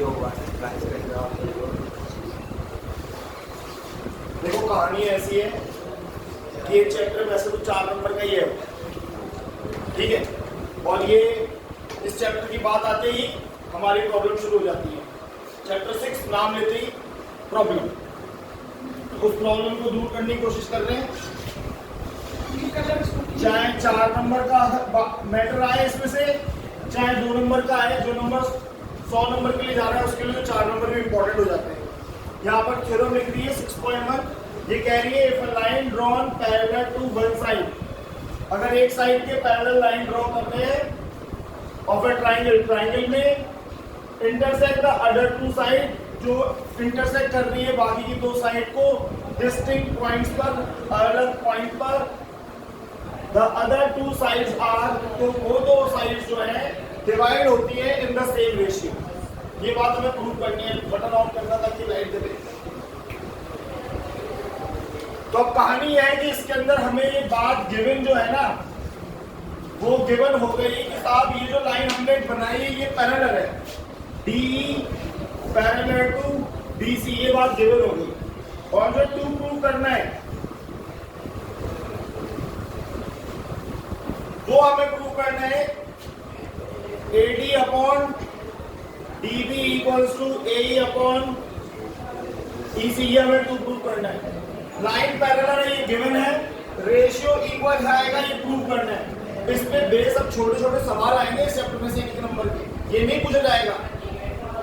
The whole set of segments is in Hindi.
दिया हुआ है गाइस का जवाब दे दो। देखो कहानी ऐसी है कि एक चैप्टर वैसे तो 4 नंबर का ही है, ठीक है, और ये इस चैप्टर की बात आते ही हमारी प्रॉब्लम शुरू हो जाती है। चैप्टर 6 नाम लेते ही प्रॉब्लम, उस प्रॉब्लम को दूर करने की कोशिश कर रहे हैं। चाहे 4 नंबर का मैटर आए इसमें से, चाहे 2 नंबर का आए, जो नंबर 100 नंबर के लिए जा रहा है उसके लिए तो 4 नंबर भी इंपॉर्टेंट हो जाते हैं। यहाँ पर थ्योरम लिख रही है 6.1, ये कह रही है if a line drawn parallel to one side, अगर एक साइड के पैरेलल लाइन ड्रॉ कर रहे हैं ऑफ अ ट्राइंगल में intersect the other two side, जो इंटरसेक्ट कर रही है बाकी की 2 साइड को डिस्टिंक्ट पॉइंट्स पर, अलग पॉइंट पर, द अदर 2 साइड्स आर, तो वो 2 साइड्स जो है डिवाइड होती है इन द सेम रेशियो। ये बात हमें प्रूव करनी है। बटन ऑन करना था कि लाइट दे। तो अब कहानी है कि इसके अंदर हमें ये बात गिवन जो है ना, वो गिवन हो गई कि साहब ये जो लाइन हमने बनाई है ये पैरेलल है, DE पैरेलल टू BC, ये बात गिवन हो गई। और जो 2 प्रूव करना है वो हमें प्रूव करना है AD upon DB equals to AE upon EC, ये हमें 2 प्रूव करना है। लाइन पैरेलल है ये गिवन है, रेशियो इक्वल आएगा ये प्रूव करना है। इस पे बेस अब छोटे छोटे सवाल आएंगे इस चैप्टर में से 1 नंबर के, ये नहीं पूछा जाएगा,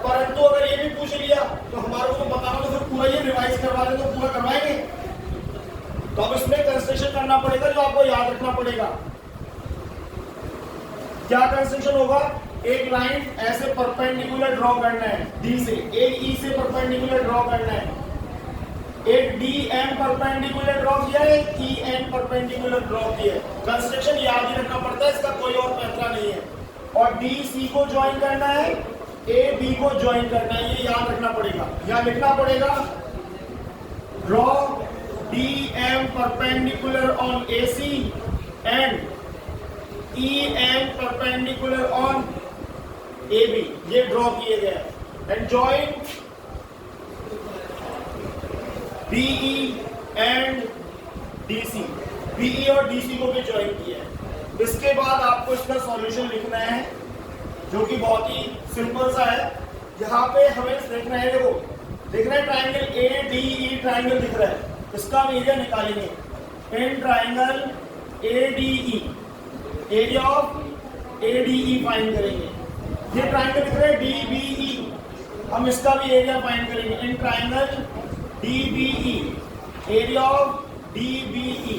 परंतु अगर ये भी पूछ लिया तो हमारे को बताना, तो फिर पूरा ये रिवाइज करवा दे तो पूरा करवाएंगे। तो अब इसमें कंस्ट्रक्शन करना पड़ेगा जो आपको याद रखना पड़ेगा। क्या कंस्ट्रक्शन होगा? एक लाइन ऐसे परपेंडिकुलर ड्रॉ करना है D से, एक E से परपेंडिकुलर ड्रॉ करना है, एक DM परपेंडिकुलर ड्रॉ किया है, EN परपेंडिकुलर ड्रॉ किया है। कंस्ट्रक्शन याद ही रखना पड़ता है, इसका कोई और पैंतरा नहीं है। और DC को ज्वाइन करना है, AB को ज्वाइन करना है, ये याद रखना पड़ेगा। यहाँ लिखना पड़ेगा draw DM perpendicular on AC and EN perpendicular on AB, ये ड्रॉ किए गए and join BE and DC, BE और DC को भी ज्वाइन किया है। इसके बाद आपको इसका सॉल्यूशन लिखना है जो कि बहुत ही सिंपल सा है। यहाँ पे हमें देखना है, देखो देखना है ट्राइंगल ADE ट्राइंगल दिख रहा है, इसका हम एरिया निकालेंगे। In triangle ADE, area of ADE find करेंगे। ये ट्राइंगल दिख रहा है DBE, हम इसका भी एरिया फाइंड करेंगे। In triangle DBE, area of DBE।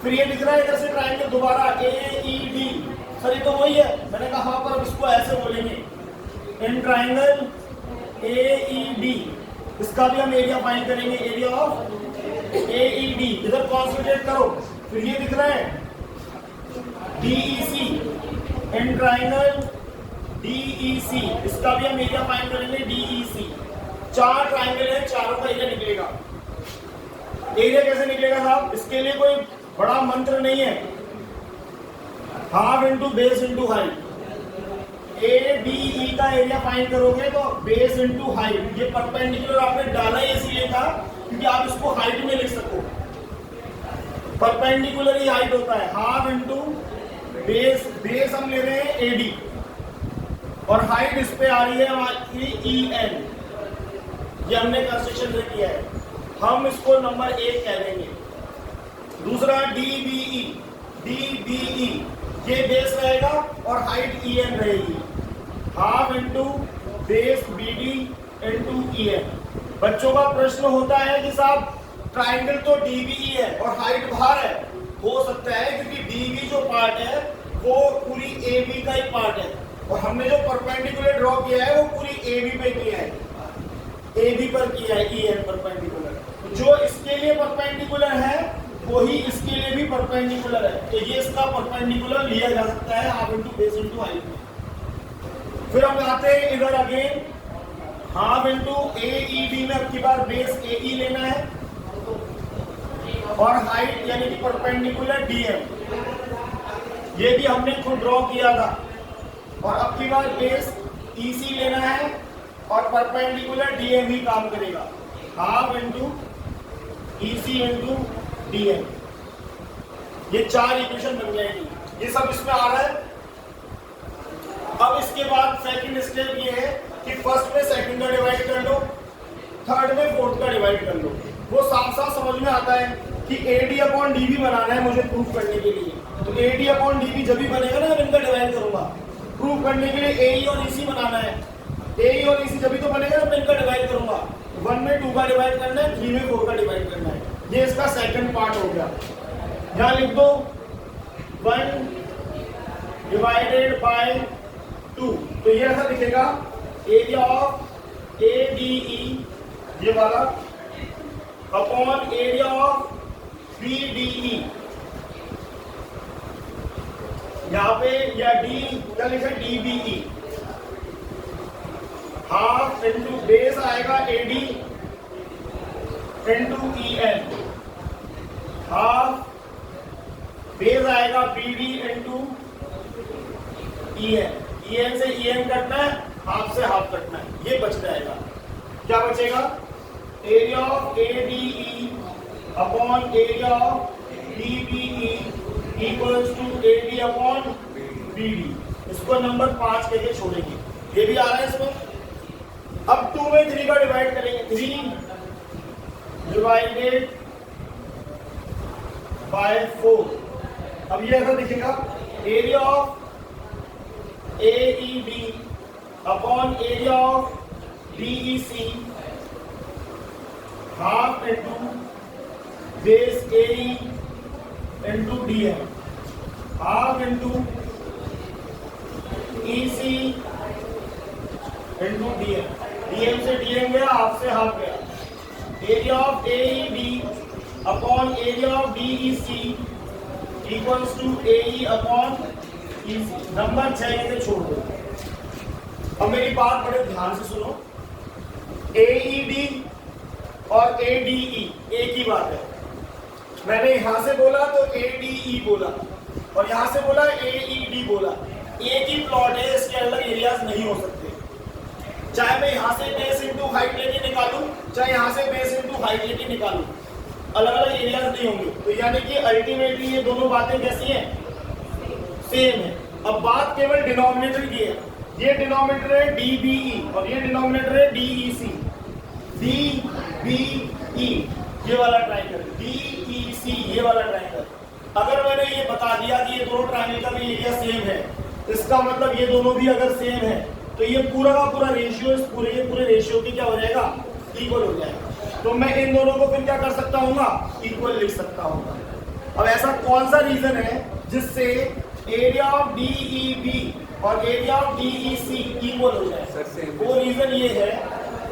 फिर ये दिख रहा है इधर से ट्राइंगल दोबारा AED, सर ये तो वही है, मैंने कहा हाँ, पर इसको ऐसे बोलेंगे। इन ट्राइंगल AED, इसका भी हम एरिया फाइंड करेंगे, एरिया ऑफ AED। इधर कॉन्सेंट्रेट करो। फिर ये दिख रहा है DEC, इन ट्राइंगल DEC, इसका भी हम एरिया फाइंड करेंगे DEC। 4 ट्राइंगल है, चारों का एरिया निकलेगा। एरिया कैसे निकलेगा साहब? इसके लिए कोई बड़ा मंत्र नहीं है, half into base into height. ADE का एरिया फाइंड करोगे तो बेस इंटू हाइट, ये परपेंडिकुलर आपने डाला ही इसलिए था क्योंकि आप इसको हाइट में लिख सको, परपेंडिकुलर ही हाइट होता है। हाफ इंटू बेस, बेस हम ले रहे हैं AD और हाइट इस पे आ रही है हमारी EN, ये हमने कंस्ट्रक्शन किया है। हम इसको नंबर 1 कह देंगे। दूसरा DBE, DBE ये बेस रहेगा और हाइट EN रहेगी, half into base BD into EN। बच्चों का प्रश्न होता है कि साहब ट्राइंगल तो DBE है और हाइट बाहर है, हो सकता है क्योंकि DB जो पार्ट है वो पूरी AB का ही पार्ट है और हमने जो परपेंडिकुलर ड्रॉ किया है वो पूरी AB पे किया है, AB पर किया है EN परपेंडिकुलर। जो इसके लिए परपेंडिकुलर है वही इसके लिए भी परपेंडिकुलर है, तो ये इसका परपेंडिकुलर लिया जा सकता है half into base into height में। फिर हम आते हैं इधर अगेन, हाफ इंटू AED में अब की बार बेस AE लेना है और हाइट यानी कि परपेंडिकुलर DM, ये भी हमने खुद ड्रॉ किया था। और अब की बार बेस EC लेना है और परपेंडिकुलर डीएम ही काम करेगा, half into EC into DM. ये 4 इक्वेशन बन जाएगी, ये सब इसमें आ रहा है। अब इसके बाद सेकंड स्टेप ये है कि फर्स्ट में सेकंड का डिवाइड कर लो, थर्ड में फोर्थ का डिवाइड कर लो। वो साफ साफ समझ में आता है कि AD अपॉन DB बनाना है मुझे प्रूफ करने के लिए। तो AD अपॉन DB जब भी बनेगा ना, मैं इनका डिवाइड करूंगा। प्रूफ करने के लिए AE और EC बनाना है, AE और EC जब भी तो बनेगा ना, मैं इनका डिवाइड करूंगा। 1 में 2 का डिवाइड करना है, 3 में 4 का डिवाइड करना है। ये इसका सेकंड पार्ट हो गया। यहाँ लिख दो 1 डिवाइडेड बाय 2, तो ये ऐसा दिखेगा एरिया ऑफ ADE ये वाला अपॉन एरिया ऑफ BDE। यहाँ पे या D क्या लिखा है DBE, हाफ इंटू बेस आएगा AD into EN, half base आएगा BD इंटू EN। EN से EN कटना है, हाफ से हाफ कटना है, ये बच जाएगा। क्या बचेगा? Area of ADE upon area of DBE equals to AD upon BD। इसको नंबर 5 करके छोड़ेंगे, ये भी आ रहा है इसमें। अब 2 में 3 का डिवाइड करेंगे, 3 डिवाइडेड बाय 4। अब ये ऐसा दिखेगा area of AEB upon area of DEC half into base AE into DM, half into EC into DM। DM से DM गया, हाफ से हाफ गया। Area of AEB upon area of DEC equals to AE upon EC। Number 6 से छोड़ दो। अब मेरी बात बड़े ध्यान से सुनो, AED और ADE एक ही बात है। मैंने यहां से बोला तो ADE बोला और यहां से बोला AED बोला, एक ही प्लॉट है, इसके अलग एरियाज नहीं हो सकते। चाहे मैं यहां से बेस इंटू हाइट लेके निकालूं, चाहे यहां से बेस इंटू हाइट लेके निकालूं, अलग अलग एरियाज नहीं होंगे। तो यानी कि अल्टीमेटली ये दोनों बातें कैसी हैं? सेम है। अब बात केवल डिनोमिनेटर की है। ये डिनोमिनेटर है DBE और ये डिनोमिनेटर है DEC। DBE ये वाला ट्रायंगल, DEC ये वाला ट्रायंगल। अगर मैंने ये बता दिया कि ये दोनों ट्रायंगल का भी एरिया सेम है, इसका मतलब ये दोनों भी अगर सेम है तो ये पूरा का पूरा रेशियो, इस पूरे रेशियो की क्या हो जाएगा? इक्वल हो जाएगा। तो मैं इन दोनों को फिर क्या कर सकता हूँ? इक्वल लिख सकता हूँ। अब ऐसा कौन सा रीजन है जिससे एरिया ऑफ DEB और एरिया ऑफ DEC इक्वल हो जाए? वो रीजन ये है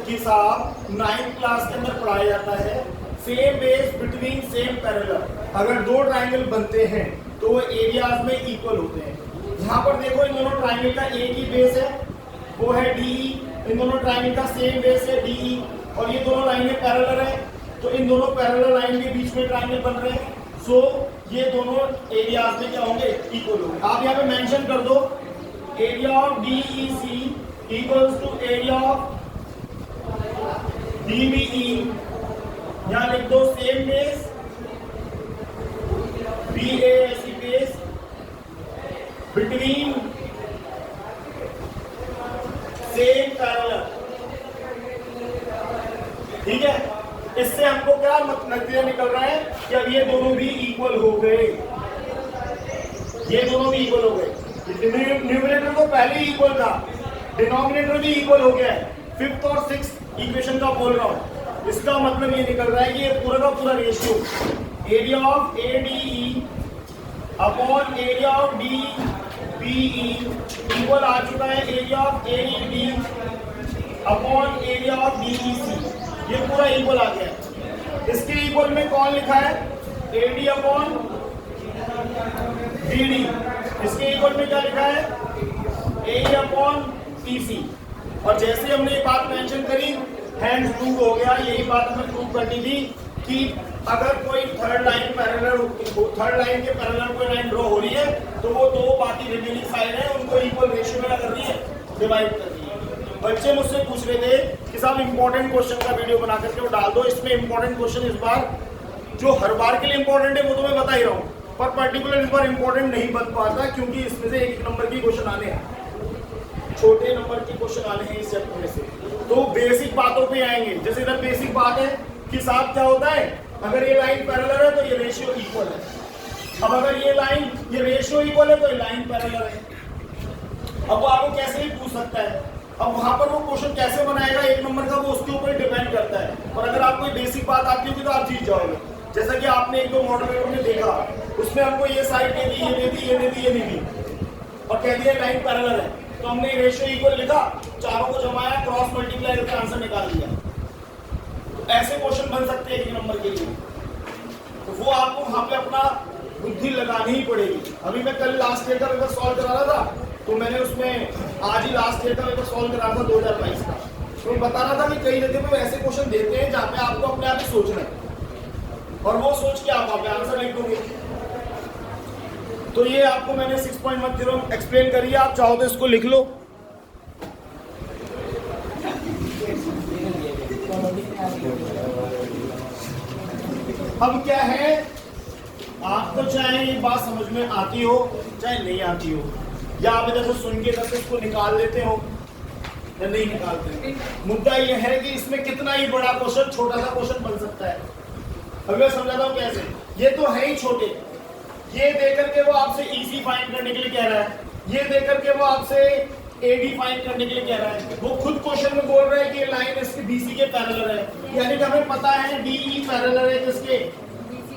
कि साहब 9th क्लास के अंदर पढ़ाया जाता है same base between same parallel. अगर 2 ट्रायंगल बनते हैं तो वो एरियाज में इक्वल होते हैं। यहाँ पर देखो इन दोनों ट्रायंगल का एक ही बेस है, वो है DE। इन दोनों ट्रायंगल का सेम बेस है DE और ये दोनों लाइनें पैरेलल है, तो इन दोनों पैरेलल लाइन के बीच में ट्रायंगल बन रहे हैं। सो ये दोनों एरियाज में क्या होंगे? इक्वल होंगे। आप यहाँ पे मेंशन कर दो area of DEC equals to area of DBE। यहाँ लिख दो same base, BAC base between same parallel. ठीक है, इससे हमको क्या नतीजा निकल रहा है कि अब ये दोनों भी इक्वल हो गए, ये दोनों भी इक्वल हो गए। न्यूमरेटर तो पहले ही इक्वल था, डिनोमिनेटर भी इक्वल हो गया है। 5th और 6th इक्वेशन का बोल रहा हूं। इसका मतलब ये निकल रहा है कि ये पूरा का पूरा ratio area of ADE upon area of DBE equal आ चुका है area of AED upon area of DEC। ये पूरा इक्वल आ गया है। इसके इक्वल में कौन लिखा है? AD upon BD। इसके इक्वल में क्या लिखा है? AE upon EC। और जैसे हमने ये बात मेंशन करी, हैंड्स प्रूव हो गया। यही बात हमें प्रूव करनी थी कि अगर कोई थर्ड लाइन के पैरेलल कोई लाइन ड्रॉ हो रही है तो वो 2 बाकी रिमेनिंग साइड है उनको इक्वल रेशियो में क्या कर रही है? डिवाइड कर रही है। बच्चे मुझसे पूछ रहे थे कि साहब इंपॉर्टेंट क्वेश्चन का वीडियो बना करके वो डाल दो, इसमें इंपॉर्टेंट क्वेश्चन इस बार जो हर बार के लिए इंपॉर्टेंट है वो तो मैं बता ही रहा हूँ, पर पर्टिकुलर इस बार इंपॉर्टेंट नहीं बन पाता क्योंकि इसमें से एक नंबर के क्वेश्चन आने हैं, छोटे नंबर के क्वेश्चन आने हैं इस चैप्टर में से। तो बेसिक बातों पे आएंगे। जैसे इधर बेसिक बात है कि साहब क्या होता है, अगर ये लाइन पैरेलल है तो ये रेशियो इक्वल है। अब अगर ये लाइन ये रेशियो इक्वल है तो ये लाइन पैरेलल है। अब वो आपको कैसे भी पूछ सकता है। अब वहां पर वो क्वेश्चन कैसे बनाएगा एक नंबर का, वो उसके ऊपर डिपेंड करता है। और अगर आपको बेसिक बात आती होगी तो आप जीत जाओगे। जैसा कि आपने एक दो मॉडल पेपर में देखा, उसमें हमको ये साइड दे दी, ये दे दी, ये दे दी, ये दे दी और कह दिया लाइन पैरेलल है, तो हमने रेशियो इक्वल लिखा, चारों को जमाया, क्रॉस मल्टीप्लाई करके आंसर निकाल दिया। तो ऐसे क्वेश्चन बन सकते हैं एक नंबर के लिए। तो वो आपको वहां पे अपना बुद्धि लगानी ही पड़ेगी। अभी मैं कल लास्ट ईयर का पेपर सॉल्व करा रहा था, तो मैंने उसमें आज ही लास्ट ईयर का पेपर सॉल्व करा था 2022 का। तो मैं बता रहा था कि कई जगह पे ऐसे क्वेश्चन देते हैं जहाँ पे आपको अपने आप ही सोचना है और वो सोच के आप वहां पे आंसर लिख दोगे। तो ये आपको मैंने 6.1 थ्योरम एक्सप्लेन करी है, आप चाहो तो इसको लिख लो। अब क्या है, आपको चाहे ये बात समझ में आती हो चाहे नहीं आती हो, या आप इधर से सुन के इधर से इसको निकाल लेते हो या नहीं निकालते, मुद्दा ये है कि इसमें कितना ही बड़ा क्वेश्चन छोटा सा क्वेश्चन बन सकता है। अब मैं समझाता हूँ कैसे। ये तो है ही छोटे, ये देकर के वो आपसे इजी फाइंड करने के लिए कह रहा है, ये देकर के वो आपसे एडी फाइंड करने के लिए कह रहा है। वो खुद क्वेश्चन में बोल रहा है कि ये लाइन इसके बीसी के पैरेलल है, यानी कि हमें पता है डीई पैरेलल है किसके,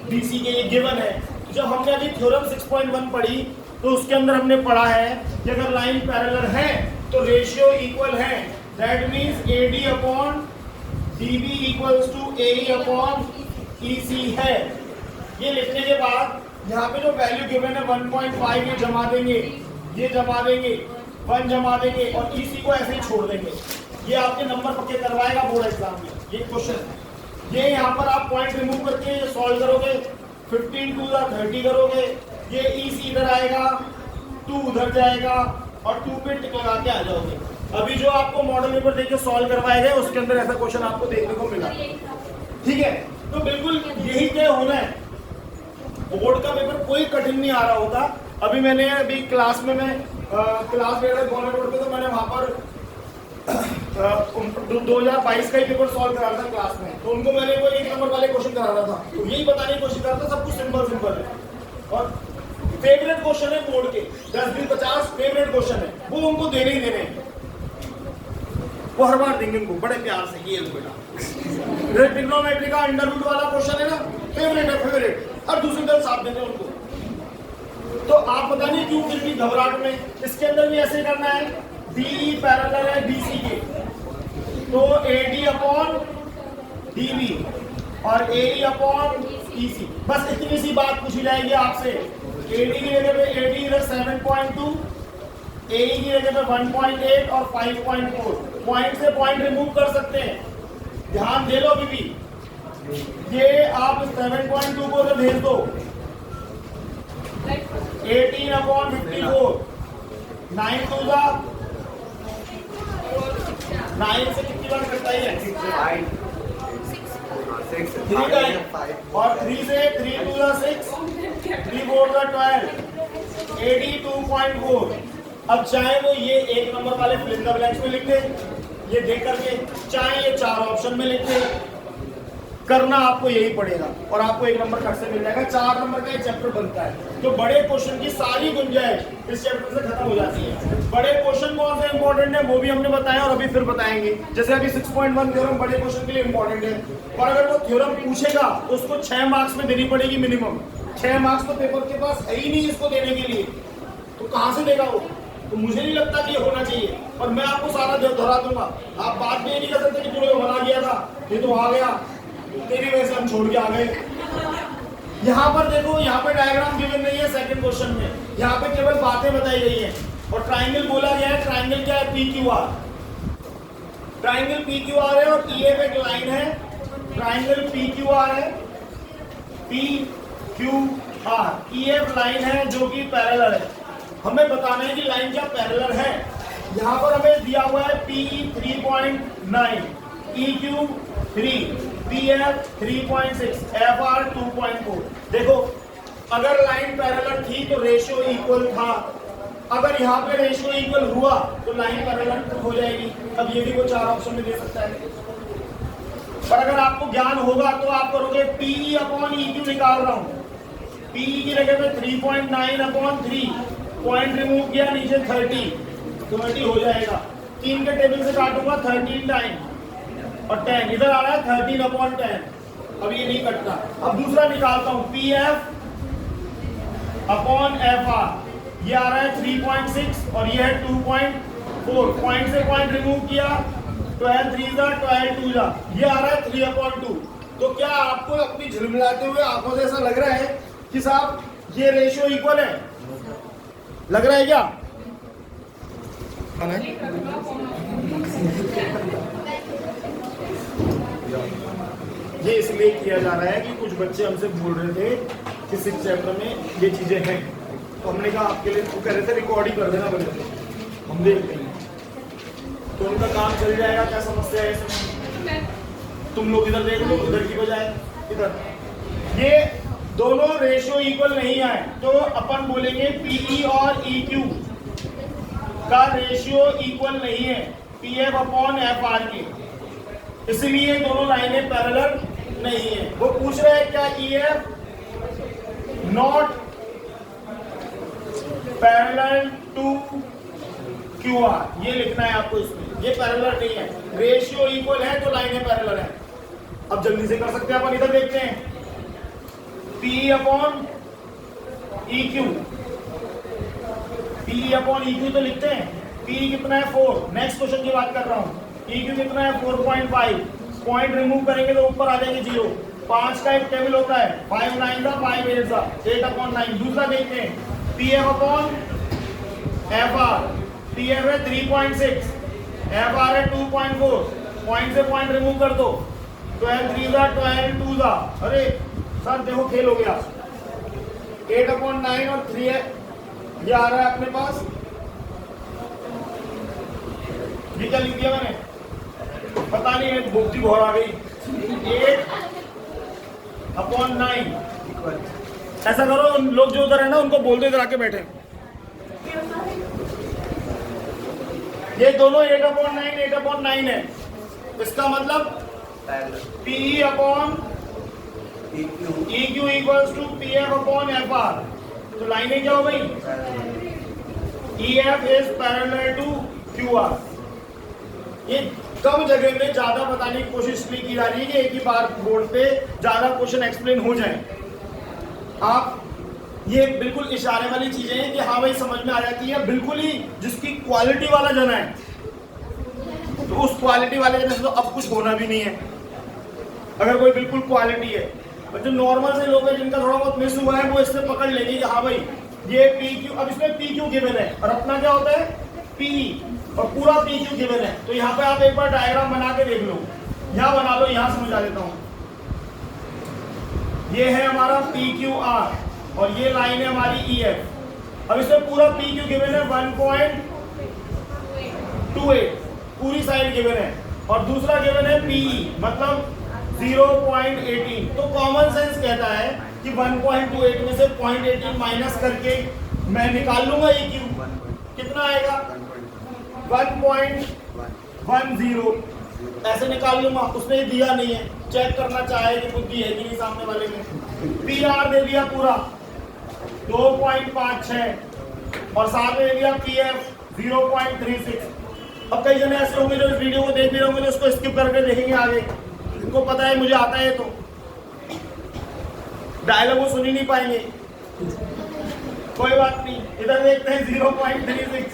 बीसी के, ये गिवन है। जब हमने अभी थ्योरम 6.1 पढ़ी तो उसके अंदर हमने पढ़ा है कि अगर लाइन पैरेलल है तो रेशियो इक्वल है, that means AD upon DB equals to AE upon EC है। ये लिखने के बाद यहाँ पे जो वैल्यू गिवन है 1.5 ये जमा देंगे, ये जमा देंगे, 1 जमा देंगे और ईसी को ऐसे ही छोड़ देंगे। ये आपके नंबर पक्के करवाएगा बोर्ड एग्जाम में। ये क्वेश्चन ये यहाँ पर आप पॉइंट रिमूव करके सॉल्व करोगे, 15 2 30 करोगे, ये ईसी इधर आएगा, 2 उधर जाएगा और 2 पे टिक लगा के आ जाओगे। अभी जो आपको मॉडल पेपर देके सॉल्व करवाए गए उसके अंदर ऐसा क्वेश्चन आपको देखने को मिला। ठीक है, तो बिल्कुल यही तय होना है। बोर्ड का पेपर कोई कठिन नहीं आ रहा होता। अभी मैंने अभी क्लास में मैं क्लास ले रहा गवर्नमेंट बोर्ड पे, तो मैंने वहां पर 2022 का ही पेपर सॉल्व करा रहा था क्लास में। तो उनको मैंने वो 1 नंबर वाले क्वेश्चन करा रहा था, तो यही बताने की कोशिश कर रहा था सब कुछ सिंपल सिंपल है और फेवरेट क्वेश्चन है बोर्ड के 10 20 50 फेवरेट क्वेश्चन है, वो उनको देने ही देने हैं। वो हर बार देंगे उनको बड़े प्यार से। ये बेटा ट्रिग्नोमेट्री का अंडर रूट वाला क्वेश्चन है ना, फेवरेट है फेवरेट, और दूसरी तरफ साथ देते हैं उनको। तो आप पता नहीं क्यों फिर भी घबराहट में, इसके अंदर भी ऐसे करना है। डीई पैरेलल है बीसी के, तो एडी अपॉन डीबी और एई अपॉन ईसी, बस इतनी सी बात पूछी जाएगी आपसे। एडी की जगह पे एडी इधर 7.2, एई की जगह पे 1.8 और 5.4, पॉइंट से पॉइंट रिमूव कर सकते हैं। ध्यान दे लो अभी भी, ये आप 7.2 को तो भेज दो, 18 अपॉन 54, 9 2 जा 9 से कितनी बार करता है 3 टाइम, और 3 से 3 2 जा 6, 3 4 जा 12, 82.4। अब चाहे वो ये 1 नंबर वाले फिल इन द ब्लैंक्स में लिख दे, ये देख करके, चाहे ये 4 ऑप्शन में लिख दे, करना आपको यही पड़ेगा और आपको 1 नंबर कट से मिल जाएगा। 4 नंबर का एक चैप्टर बनता है, तो बड़े क्वेश्चन की सारी गुंजाइश इस चैप्टर से खत्म हो जाती है। बड़े क्वेश्चन कौन से इंपॉर्टेंट है वो भी हमने बताया और अभी फिर बताएंगे। जैसे अभी 6.1 थ्योरम बड़े क्वेश्चन के लिए इंपॉर्टेंट है, और अगर वो थ्योरम पूछेगा तो उसको 6 मार्क्स में देनी पड़ेगी मिनिमम। 6 मार्क्स तो पेपर के पास है ही नहीं इसको देने के लिए, तो कहाँ से देगा वो। तो मुझे नहीं लगता कि ये होना चाहिए, और मैं आपको सारा दोहरा दूंगा। आप बात भी नहीं कर सकते कि तूने बना दिया था, ये तो आ गया, तेरी वजह से हम छोड़ के आ गए। यहाँ पर देखो, यहाँ पे डायग्राम गिवन नहीं है सेकंड क्वेश्चन में, यहाँ पे केवल बातें बताई गई हैं और ट्राइंगल बोला गया है। ट्राइंगल क्या है? PQR। ट्राइंगल PQR है और EF एक लाइन है। ट्राइंगल PQR है, PQR, EF लाइन है जो कि पैरेलल है। हमें बताना है कि लाइन क्या पैरेलल है। यहाँ पर हमें दिया हुआ है PE 3.9, EQ 3, PF 3.6, FR 2.4। देखो अगर लाइन पैरेलल थी तो रेशियो इक्वल था, अगर यहाँ पे रेशियो इक्वल हुआ तो लाइन पैरेलल हो जाएगी। अब ये भी वो 4 ऑप्शन में दे सकता है, पर अगर आपको ज्ञान होगा तो आप करोगे PE अपॉन EQ निकाल रहा हूँ, PE की जगह पे 3.9 अपॉन 3, पॉइंट रिमूव किया, नीचे 30 हो जाएगा। 3 के टेबल से काटूंगा 13 टाइम और 10 इधर आ रहा है 13 अपॉन 10। अब ये नहीं कटता। अब दूसरा निकालता हूँ PF अपॉन FR, ये आ रहा है 3.6 और ये है 2.4, पॉइंट से पॉइंट रिमूव किया, 12 3 जा 12 2 जा, ये आ रहा है 3/2। तो क्या आपको अपनी झिलमिलाते हुए आंखों से ऐसा लग रहा है कि साहब ये रेशियो इक्वल है? लग रहा है क्या? ये इसलिए किया जा रहा है कि कुछ बच्चे हमसे बोल रहे थे कि 6 चैप्टर में ये चीजें हैं, तो हमने कहा आपके लिए वो कह रहे थे रिकॉर्ड ही कर देना बोले थे, हम देखते हैं तो उनका काम चल जाएगा। क्या समस्या है इसमें? तुम लोग इधर देख लो, उधर की बजाय इधर। ये दोनों रेशियो इक्वल नहीं आए तो अपन बोलेंगे PE और EQ का रेशियो इक्वल नहीं है PF अपॉन FR के, इसलिए दोनों लाइनें पैरेलल नहीं है। वो पूछ रहे हैं क्या EF not parallel to QR, ये लिखना है आपको इसमें। ये पैरेलल नहीं है, रेशियो इक्वल है तो लाइनें पैरेलल है। अब जल्दी से कर सकते हैं अपन, इधर देखते हैं PE upon EQ, PE upon EQ तो लिखते हैं। PE कितना है 4, नेक्स्ट क्वेश्चन की बात कर रहा हूँ। EQ कितना है 4.5, पॉइंट रिमूव करेंगे तो ऊपर आ जाएंगे 0। 5 का एक टेबल होता है, 5 9 का 5 8 का 8/9। दूसरा देखते हैं PF अपॉन FR, PF है 3.6, FR है 2.4, पॉइंट से पॉइंट रिमूव कर दो, 12 3 जा 12 2 जा। अरे सर देखो खेल हो गया, 8/9 और 3 है, ये आ रहा है अपने पास। ये क्या लिख दिया मैंने पता नहीं, बुद्धि बहुत आ गई। 8/9 ऐसा करो, लोग जो उधर है ना उनको बोल दो इधर आके बैठे। ये दोनों 8/9 है, इसका मतलब PE upon EQ equals to PF upon FR। तो लाइनें क्या हो गई? EF is parallel to QR। ये कम जगह में ज्यादा बताने की कोशिश इसलिए की जा रही है कि एक ही बार बोर्ड पे ज्यादा क्वेश्चन एक्सप्लेन हो जाए। आप ये बिल्कुल इशारे वाली चीजें हैं कि हाँ भाई समझ में आ जाती है। बिल्कुल ही जिसकी क्वालिटी वाला जना है तो उस क्वालिटी वाले जने से तो अब कुछ होना भी नहीं है। अगर कोई बिल्कुल क्वालिटी है, और जो नॉर्मल से लोग हैं जिनका थोड़ा बहुत मिस हुआ है वो इससे पकड़ लेंगे कि हाँ भाई ये PQ, अब इसमें PQ गिवन है और अपना क्या होता है PE, और पूरा PQ गिवन है। तो यहाँ पे आप एक बार डायग्राम बना के देख लो, यहाँ बना लो, यहाँ समझा देता हूँ। ये है हमारा PQR और ये लाइन है हमारी EF। अब इसमें पूरा PQ गिवन है 1.28, पूरी साइड गिवन है, और दूसरा गिवन है PE मतलब 0.18। तो कॉमन सेंस कहता है कि 1.28 में से 0.18 माइनस करके मैं निकाल लूंगा EQ, कितना आएगा 1.10, ऐसे निकाल लूंगा। उसने दिया नहीं है, चेक करना चाहे कि बुद्धि है कि नहीं सामने वाले में। PR दे दिया पूरा 2.56 और साथ में दे दिया PF 0.36। अब कई जने ऐसे होंगे जो इस वीडियो को देख भी रहे होंगे तो उसको स्किप करके देखेंगे आगे, इनको पता है मुझे आता है, तो डायलॉग वो सुन ही नहीं पाएंगे। कोई बात नहीं, इधर देखते हैं 0.36,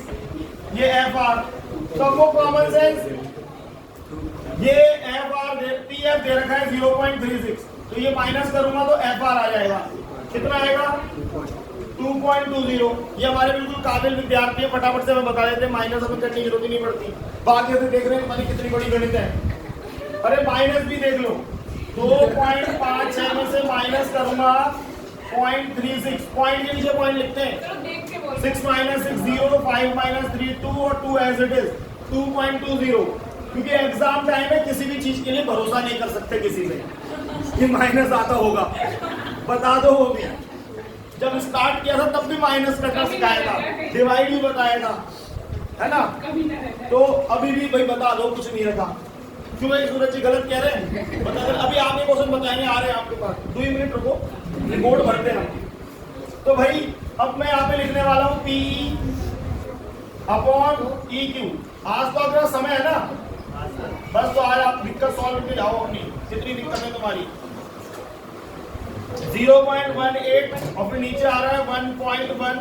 ये FR। तो वो कॉमन सेंस, ये FR PF दे रखा है 0.36, तो ये माइनस करूंगा तो FR आ जाएगा, कितना आएगा 2.20। ये हमारे बिल्कुल काबिल विद्यार्थी है, फटाफट से हमें बता देते हैं, माइनस हमें करने की जरूरत ही नहीं पड़ती। बाकी से देख रहे हैं पता नहीं कितनी बड़ी गणित है। अरे माइनस भी देख लो, 2.56 में से माइनस करूंगा 0.36 पॉइंट के नीचे पॉइंट लिखते हैं। 6 - 6 0, 5 - 3 2 और 2 एज इट इज 2.20। क्योंकि एग्जाम टाइम में किसी भी चीज के लिए भरोसा नहीं कर सकते किसी पे कि माइनस आता होगा, बता दो वो भी। जब स्टार्ट किया था तब भी माइनस करना सिखाया था, डिवाइड भी बताया था, है ना? तो अभी भी भाई बता दो, कुछ नहीं रखा। क्यों भाई सूरज जी गलत कह रहे हैं? बता दो। अभी आप ये क्वेश्चन बताएंगे, आ रहे हैं आपके पास। 2 मिनट रुको, रिपोर्ट भरते हैं। तो भाई अब मैं यहाँ पे लिखने वाला हूँ PE अपॉन EQ। आज तो आपका समय है ना, बस तो आज आप दिक्कत सॉल्व करके जाओ अपनी, कितनी दिक्कत है तुम्हारी। 0.18 और फिर नीचे आ रहा है 1.10।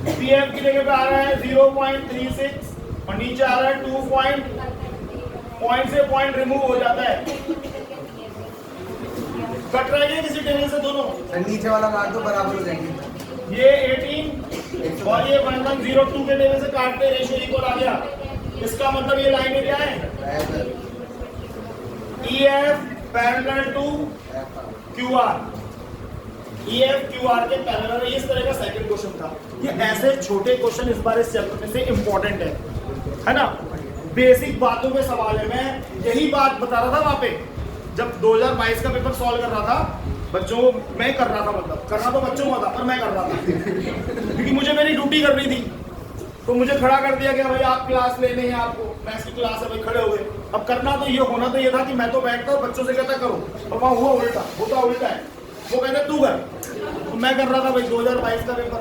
PF की जगह पे आ रहा है 0.36 और नीचे आ रहा है 2 पॉइंट से पॉइंट रिमूव हो जाता है। कट रहा है किसी टेबल से दोनों, नीचे वाला काट दो, बराबर हो जाएंगे। ये 18 और ये 1102 के टेबल से काटते रेशियो इक्वल आ गया। इसका मतलब ये लाइन क्या है? EF parallel to QR। EF QR के पैरेलल। इस तरह का सेकंड क्वेश्चन था। ये ऐसे छोटे क्वेश्चन इस बार इस चैप्टर में से इंपॉर्टेंट है ना? बेसिक बातों पे सवाल है। मैं यही बात बता रहा था वहां पे जब 2022 का पेपर सॉल्व कर रहा था बच्चों को। मैं कर रहा था, मतलब करना तो बच्चों को था पर मैं कर रहा था क्योंकि मुझे मेरी ड्यूटी करनी थी। तो मुझे खड़ा कर दिया गया, भाई आप क्लास लेने हैं, आपको मैथ्स की क्लास है, भाई खड़े हो गए। अब करना तो ये होना तो ये था कि मैं तो बैठता और बच्चों से कहता करो, और वहाँ हुआ उल्टा, होता उल्टा है। वो कहते तू कर, तो मैं कर रहा था भाई 2022 का पेपर।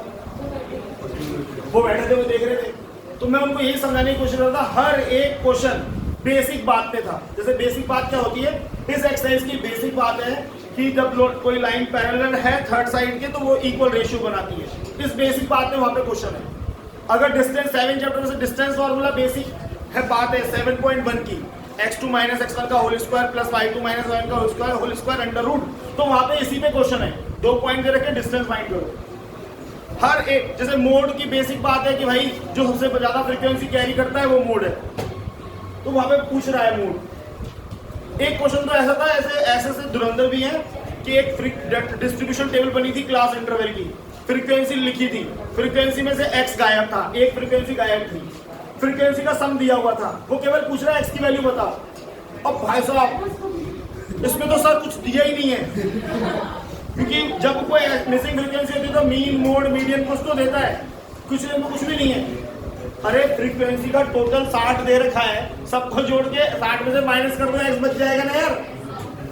वो बैठे थे, वो देख रहे थे, तो मैं उनको यही समझाने की कोशिश कर रहा था। हर एक क्वेश्चन बेसिक बात पे था। जैसे बेसिक बात क्या होती है, इस एक्सरसाइज की बेसिक बात है कि जब कोई लाइन पैरेलल है थर्ड साइड के तो वो इक्वल रेशियो बनाती है। इस बेसिक बात में वहां पे क्वेश्चन है। अगर डिस्टेंस 7 चैप्टर में से डिस्टेंस फॉर्मूला बेसिक है, बात है 7.1 की, x2 - x1 का whole square plus y2 - y1 का होल स्क्वायर अंडर रूट। तो वहां पे इसी पे क्वेश्चन है। 2 पॉइंट दे रखे, डिस्टेंस फाइंड करो। हर एक, जैसे मोड की बेसिक बात है कि भाई जो सबसे ज्यादा फ्रीक्वेंसी कैरी करता है वो मोड है, तो वहां पे पूछ रहा है मोड। एक क्वेश्चन तो ऐसा था, ऐसे धुरंधर भी है कि एक डिस्ट्रीब्यूशन टेबल बनी थी क्लास इंटरवल की, फ्रीक्वेंसी लिखी थी, फ्रीक्वेंसी में से x गायब था, एक फ्रीक्वेंसी गायब थी, फ्रीक्वेंसी का सम दिया हुआ था, वो केवल पूछ रहा है x की वैल्यू बताओ। अब भाई साहब इसमें तो सर कुछ दिया ही नहीं है क्योंकि जब कोई मिसिंग फ्रीक्वेंसी होती है तो मीन, मोड, मीडियन कुछ तो देता है, कुछ भी नहीं है। अरे फ्रीक्वेंसी का टोटल 60 दे रखा है, सबको जोड़ के 60 में से माइनस कर दो, x बच जाएगा ना यार।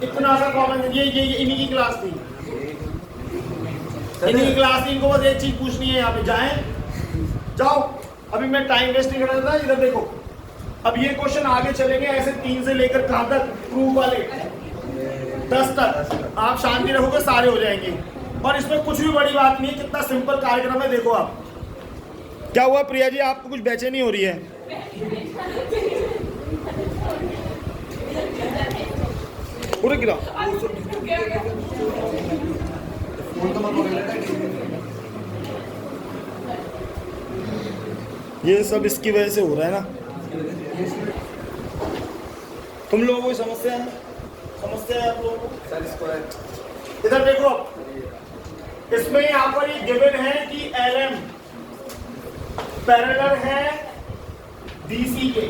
इतना सा कॉमन, ये इन्हीं की क्लास थी, इनकी क्लास इनको बस एक चीज पूछनी है, यहाँ पे जाओ। अभी मैं टाइम वेस्ट नहीं कर रहा था, इधर देखो। अब ये क्वेश्चन आगे चलेंगे ऐसे 3 से लेकर कहां तक, प्रूफ वाले 10 तक। आप शांति रखोगे सारे हो जाएंगे, और इसमें कुछ भी बड़ी बात नहीं है। कितना सिंपल कार्यक्रम है, देखो आप। क्या हुआ प्रिया जी, आपको कुछ बेचैनी हो रही है? पूरे गिरा ये सब इसकी वजह से हो रहा है ना। तुम लोगों को समस्या है आप लोगों को? इधर देखो, इसमें यहाँ पर ये गिवन है कि LM पैरेलल है DC के।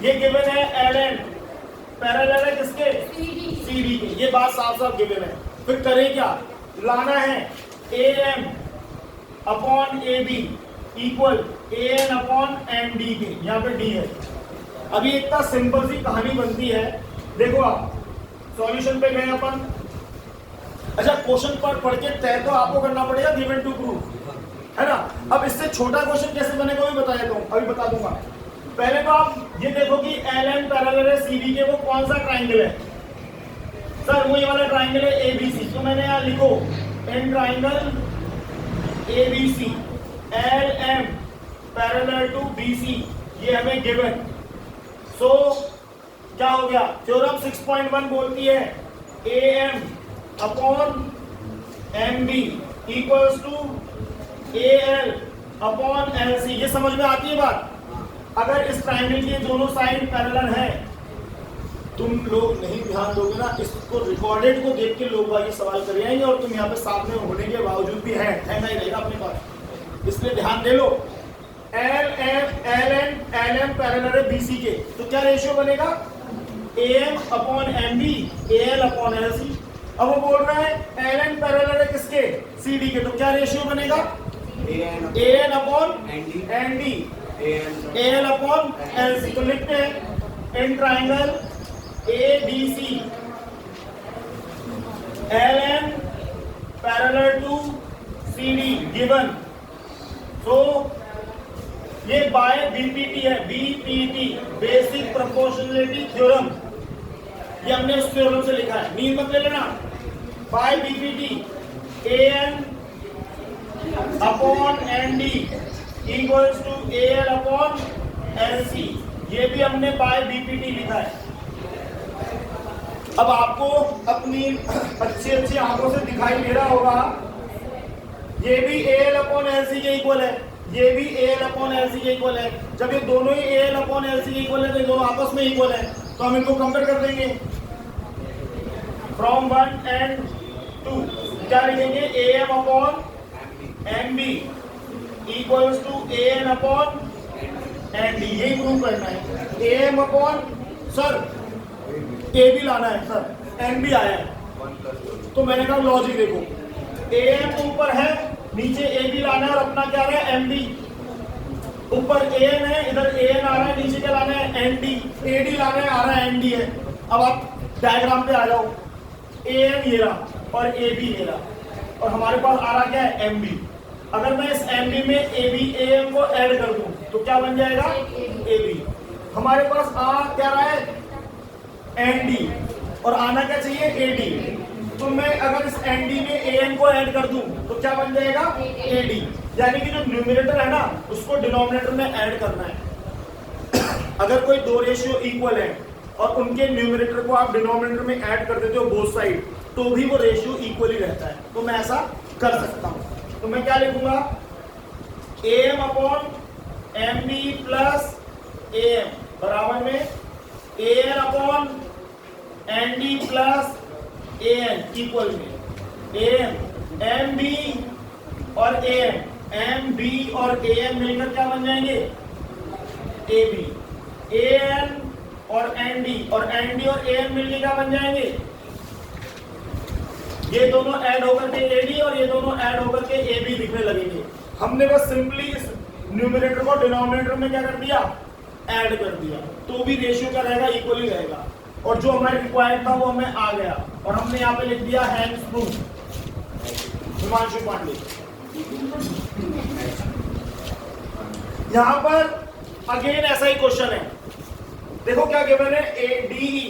ये गिवन है LN पैरेलल है किसके? CD के। ये बात साफ साफ गिवन है। फिर करें क्या? लाना है AM upon AB equal AN upon MD के। यहाँ पे D है। अभी इतना सिंपल सी कहानी बनती है, देखो आप सॉल्यूशन पे गए अपन। अच्छा, क्वेश्चन पढ़ के तय तो आपको करना पड़ेगा, गिवन टू प्रूफ, है ना। अब इससे छोटा क्वेश्चन कैसे बनेगा वो भी बता देता हूँ, अभी बता दूंगा। पहले तो आप ये देखो कि LN पैरेलल है CD के, वो कौन सा ट्राइंगल है? सर वो ये वाला ट्राइंगल है ABC। तो मैंने यहाँ लिखो in triangle ABC LM parallel to BC, ये हमें गिवन। सो क्या हो गया? थ्योरम 6.1 बोलती है AM upon MB equals to AL upon LC। ये समझ में आती है बात? अगर इस ट्राइंगल की दोनों साइड पैरेलल है तुम लोग नहीं ध्यान दोगे ना, इसको रिकॉर्डेड को देख के लोग बाकी सवाल कर आएंगे और तुम यहाँ पे सामने होने के बावजूद भी है ही रहेगा अपने पास, इसलिए ध्यान दे लो। एल एम पैरेलल है बीसी के, तो क्या रेशियो बनेगा? AM upon MB, AL upon LC। अब वो बोल रहा है एल एन पैरेलल है किसके? CD के, तो क्या रेशियो बनेगा? AN upon ND, AL upon LC। तो लिखते हैं in triangle ABC LN parallel to CD given, तो ये बाय BPT है, BPT बेसिक प्रोपोर्शनलिटी थ्योरम, ये हमने उस थ्योरम से लिखा है, नींद मत ले लेना। By BPT AN upon ND equals to AL upon LC, ये भी हमने बाय BPT लिखा है। अब आपको अपनी अच्छी अच्छी आंखों से दिखाई दे रहा होगा, ये भी AL अपॉन LC के इक्वल है, ये भी AL अपॉन LC के इक्वल है। जब ये दोनों ही AL अपॉन LC के इक्वल है तो ये दोनों आपस में इक्वल है, तो हम इनको कंपेयर कर देंगे फ्रॉम 1 एंड 2। क्या लिखेंगे? AM upon MB equals to AN upon ND, यही प्रूव करना है। AM अपॉन सर AB लाना है सर, NB आया है, तो मैंने कहा लॉजिक देखो, AM तो ऊपर है, नीचे AB लाना है और अपना क्या रहा है? MB। ऊपर AN है, इधर AN आ रहा है, नीचे क्या लाना है? ND। AD लाना है, आ रहा है ND है। अब आप डायग्राम पे आ जाओ, AN ये रहा और AB ये रहा, और हमारे पास आ रहा क्या है? MB। अगर मैं इस MB में AB AM को ऐड कर दूं तो क्या बन जाएगा? AB। हमारे पास आ क्या रहा है? ND, और आना क्या चाहिए? AD। तो मैं अगर इस ND में AN को ऐड कर दूं तो क्या बन जाएगा? AD। यानी कि जो न्यूमरेटर है ना, उसको डिनोमिनेटर में ऐड करना है। अगर कोई दो रेशियो इक्वल है और उनके न्यूमरेटर को आप डिनोमिनेटर में ऐड कर देते हो बोथ साइड, तो भी वो रेशियो इक्वल ही रहता है, तो मैं ऐसा कर सकता हूं। तो मैं क्या लिखूंगा? AM upon MB plus AM बराबर में AN upon ND plus AN equal में AM MB और AM, MB और AM मिलकर क्या बन जाएंगे? AB। AN और ND और ND और AM मिलकर क्या बन जाएंगे? ये दोनों ऐड होकर के AD और ये दोनों ऐड होकर के AB दिखने लगेंगे। हमने बस सिंपली इस न्यूमरेटर को डिनोमिनेटर में क्या कर दिया? ऐड कर दिया, तो भी रेशियो क्या रहेगा? इक्वल ही रहेगा। और जो हमारे रिक्वायर्ड था वो हमें आ गया, और हमने यहाँ पे लिख दिया हैंड्स प्रूफ हिमांशु पांडे। यहां पर अगेन ऐसा ही क्वेश्चन है, देखो क्या गिवन है? ADE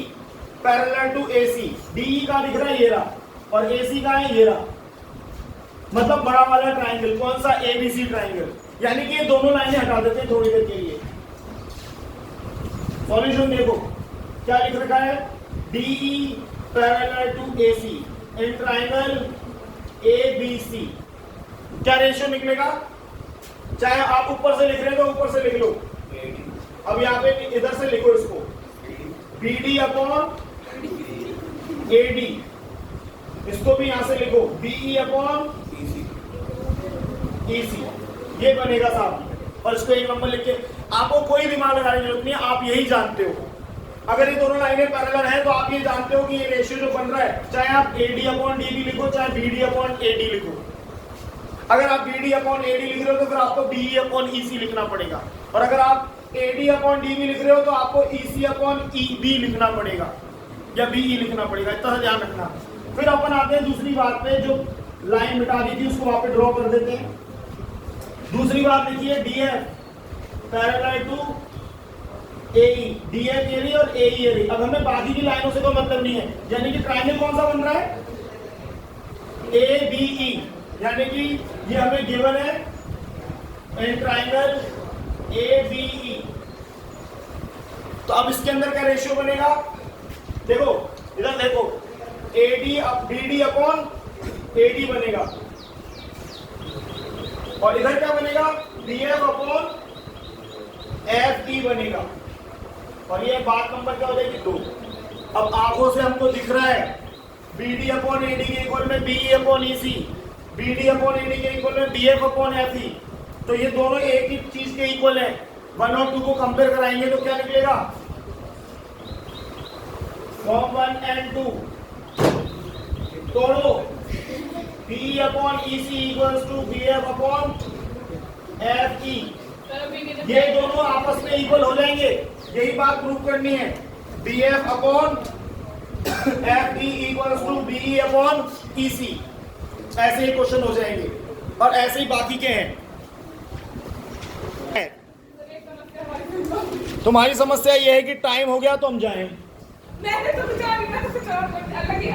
parallel to AC, DE का दिख रहा है ये रहा, और AC का है ये रहा, मतलब बड़ा वाला ट्राइंगल। कौन सा? ABC triangle. यानी कि ये दोनों लाइनें हटा देते हैं थोड़ी देर के लिए। सॉल्यूशन देखो क्या लिख रखा है? DE parallel to AC in triangle ABC, क्या रेशियो निकलेगा? चाहे आप ऊपर से लिख रहे हो तो ऊपर से लिख लो, अब यहाँ पे इधर से लिखो इसको, BD अपॉन AD, इसको भी यहां से लिखो BE अपॉन EC, ये बनेगा साहब। और इसको एक नंबर लिख के, आपको कोई दिमाग लगाने की जरूरत नहीं है, आप यही जानते हो। अगर ये दोनों लाइनें पैरेलल हैं तो आप ये जानते हो कि ये रेशियो जो बन रहा है, चाहे आप AD अपॉन DB लिखो, चाहे BD अपॉन AD लिखो। अगर आप BD अपॉन AD लिख रहे हो तो फिर आपको BE अपॉन EC लिखना पड़ेगा, और अगर आप AD अपॉन DB लिख रहे हो तो आपको EC अपॉन EB लिखना पड़ेगा या BE लिखना पड़ेगा, इतना ध्यान रखना। फिर अपन आते हैं दूसरी बात पे, जो लाइन मिटा दी थी उसको वहां पे ड्रॉ कर देते हैं। दूसरी बात लिखिए DF parallel to AE, DF ये रही और AE ये रही। अब हमें बाकी की लाइनों से कोई मतलब नहीं है, यानी कि ट्राइंगल कौन सा बन रहा है? ABE, यानी कि ये हमें गिवन है इन ट्राइंगल ABE। तो अब इसके अंदर क्या रेशियो बनेगा? देखो इधर देखो, BD अपॉन AD बनेगा, और इधर क्या बनेगा? DF अपॉन FE बनेगा, और ये बात नंबर क्या हो जाएगी? 2। अब आंखों से हमको दिख रहा है BD अपॉन AD के इक्वल में BE upon EC, BD upon AD के इक्वल में BF अपॉन FE। तो ये दोनों एक ही चीज के इक्वल है। 1 और 2 को कंपेयर कराएंगे तो क्या निकलेगा? फॉर्म 1 एंड 2 तोड़ो, BE upon EC equals to BF upon FE। ये दोनों आपस में इक्वल हो जाएंगे, यही बात प्रूव करनी है। BF upon FE equals to BE upon EC। ऐसे ही क्वेश्चन हो जाएंगे और ऐसे ही बाकी के हैं। तुम्हारी समस्या ये है कि टाइम हो गया तो हम जाएं। मैंने तो कुछ और अलग ही